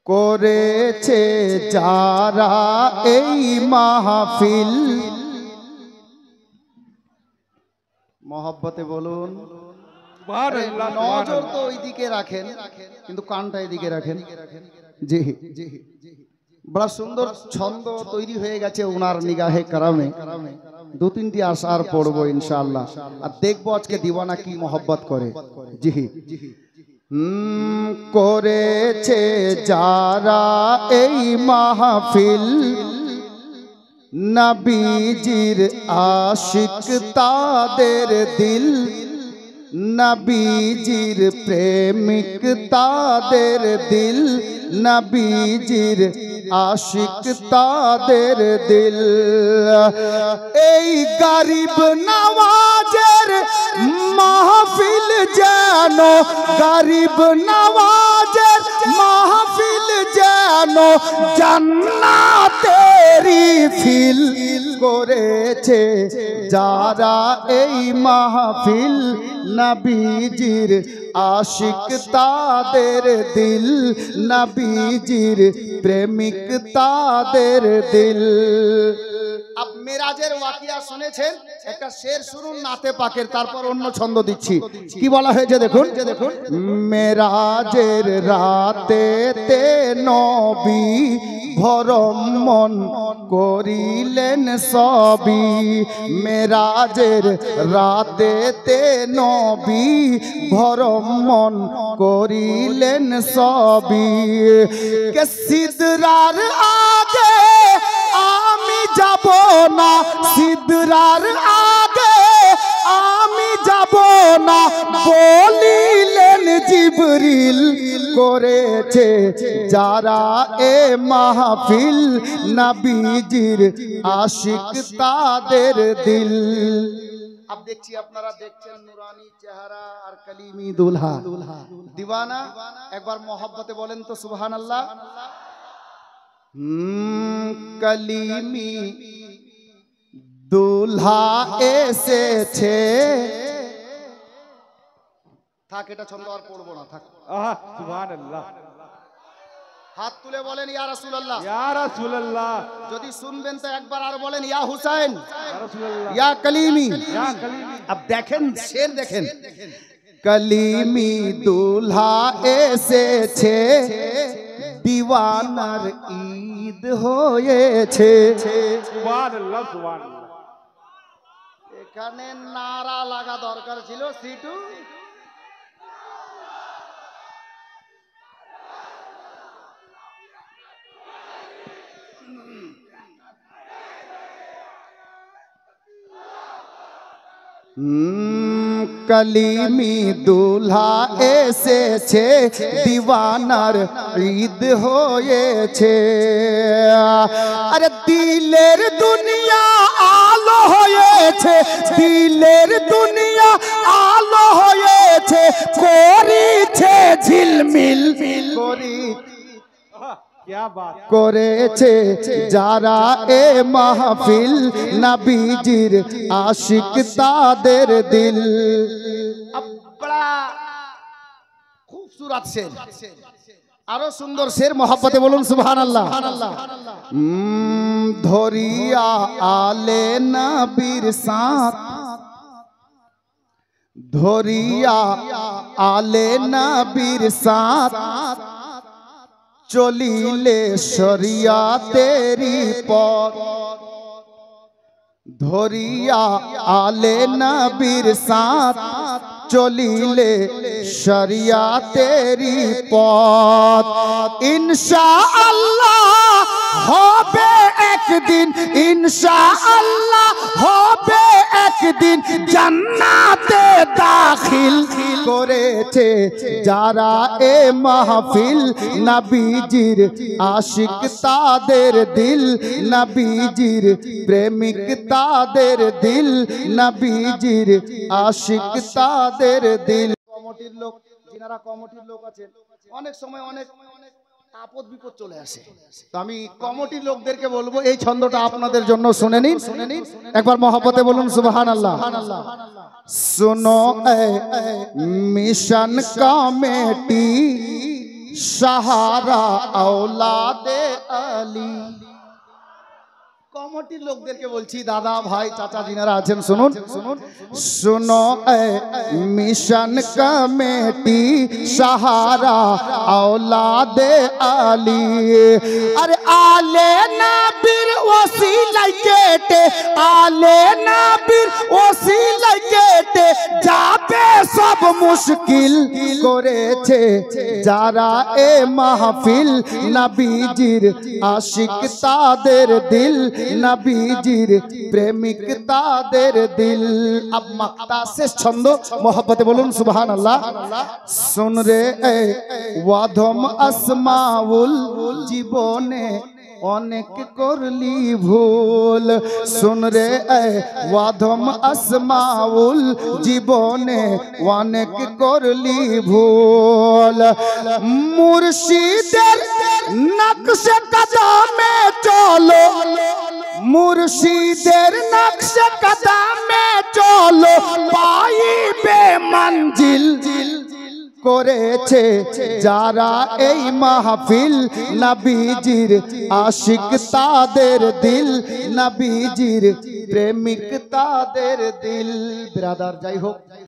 করেছে যারা এই মাহফিল, মহব্বতে বলুন নজর তো ওইদিকে রাখেন কিন্তু কানটা এদিকে রাখেন। জি জি, বড় সুন্দর ছন্দ তৈরি হয়ে গেছে ওনার নিগাহে কারামে। দু তিনটি আশার পড়বো ইনশাআল্লাহ, আর দেখবো আজকে দিওয়ানা কি মহব্বত করে। জি, করেছে যারা এই মাহফিল, নবীজির আশিক তাদের দিল, নবীজির প্রেমিক তাদের দিল, নবীজির আশিক তাদের দিল। এই গরিব নওয়াজের মাহফিল যেন, গরিব নওয়াজের মাহফিল যেন জান্নাতেরি ফিল। করেছে যারা এই মাহফিল, নবীজির আশিক তাদের দিল, নবীজির প্রেমিক তাদের দিল। আপ মেরাজের ওয়াকিয়া শুনেছেন, একটা শের শুনুন নাতে পাকের, তারপর অন্য ছন্দ দিচ্ছি। কি বলা হয়েছে দেখুন, মেরাজের রাতে তে নবী ভরমন করিলেন সবই, মেরাজের রাতে তে নবী ভরমন করিলেন সবই। কে সিদরার আগে আমি যাব না, সিদরার আগে আমি যাব না বলিলেন জিবরিল। করেছে যারা এ মাহফিল, নবীজির আশিক তাদের দিল। अब देखिए আপনারা দেখছেন নুরানি চেহারা আর কলিমি দুলহা দিওয়ানা। একবার মোহব্বতে বলেন তো সুবহানাল্লাহ। কলিমি দুলহা এসেছে। থাক, এটা ছন্দ আর পড়বো না, থাক। সুবহানাল্লাহ, হাত তুলে বলেন ইয়া রাসূলুল্লাহ, ইয়া রাসূলুল্লাহ। যদি শুনবেন তো একবার আর বলেন ইয়া হুসাইন, ইয়া রাসূলুল্লাহ, ইয়া কলিমি। ইয়া কলিমি। अब দেখেন শের দেখেন, কলিমি দুলহা এসেছে, দিওয়ানার ঈদ হয়েছে। সুবহানাল্লাহ, সুবহানাল্লাহ। এখানে নারা লাগা দরকার ছিল সিটু। কলিমি দুলহা এসেছে, দিওয়ানার ঈদ হয়েছে। আরে দিলের দুনিয়া আলো হয়েছে, দিলের দুনিয়া আলো হয়েছে, করিছে ঝিলমিল করি। করেছে যারা এ মাহফিল, নবীজির আশিক তাদের দিল। বড়া খুবসুরত শের, আরো সুন্দর শের, মোহব্বতে বলুন সুবহানাল্লাহ। ধরিয়া আলে নবীর সাথ, ধরিয়া আলে নবীর সাথ, চলিলে শরিয়াতেরি পথ। ধরিয়া আলে নবীর সাথ, চলিলে শরিয়াতেরি পথ। ইনশাআল্লাহ হবে একদিন, ইনশাআল্লাহ হবে একদিন জান্নাতে দাখিল। করেছে যারা এ মাহফিল, নবীজির আশিক তাদের দিল, নবীজির প্রেমিক তাদের দিল, নবীজির আশিক তাদের দিল। কমিটির লোক, যিনারা কমিটির লোক আছেন, অনেক সময় অনেক আপদ বিপদ চলে আসে। তো আমি কমিটি লোকদেরকে বলবো এই ছন্দটা আপনাদের জন্য শুনে নিন, একবার মহব্বতে বলুন সুবহানাল্লাহ। सुनो ए मिशन कमेटी सहारा औलादे अली। কমিটির লোকদেরকে বলছি, দাদা ভাই চাচা যিনারা আছেন শুনুন, सुनो ए मिशन कमेटी सहारा औलादे अली। अरे आले नबीर ওসিলাই কেটে, আলে নবীর ওসিলাই কেটে যাবে সব মুশকিল করেছে যারা এ মাহফিল। নবীজির আশিক তাদের দিল, নবীজির প্রেমিক তাদের দিল। अब मक्ता से छंद मोहब्बत बोलूं सुबहानअल्लाह। सुन रे वाधम আসমাউল জীবনে অনেক করলি ভুল। শুন রে ওয়াধম আসমাউল জীবনে অনেক করলি ভুল। মুর্শিদের নকশে কদমে চলো, মুর্শিদের নকশে কদমে চলো পাইবে মঞ্জিল করেছে যারা এই মাহফিল। নবীজির আশিক তাদের দিল, নবীজির প্রেমিক তাদের দিল। ব্রাদার যাই হোক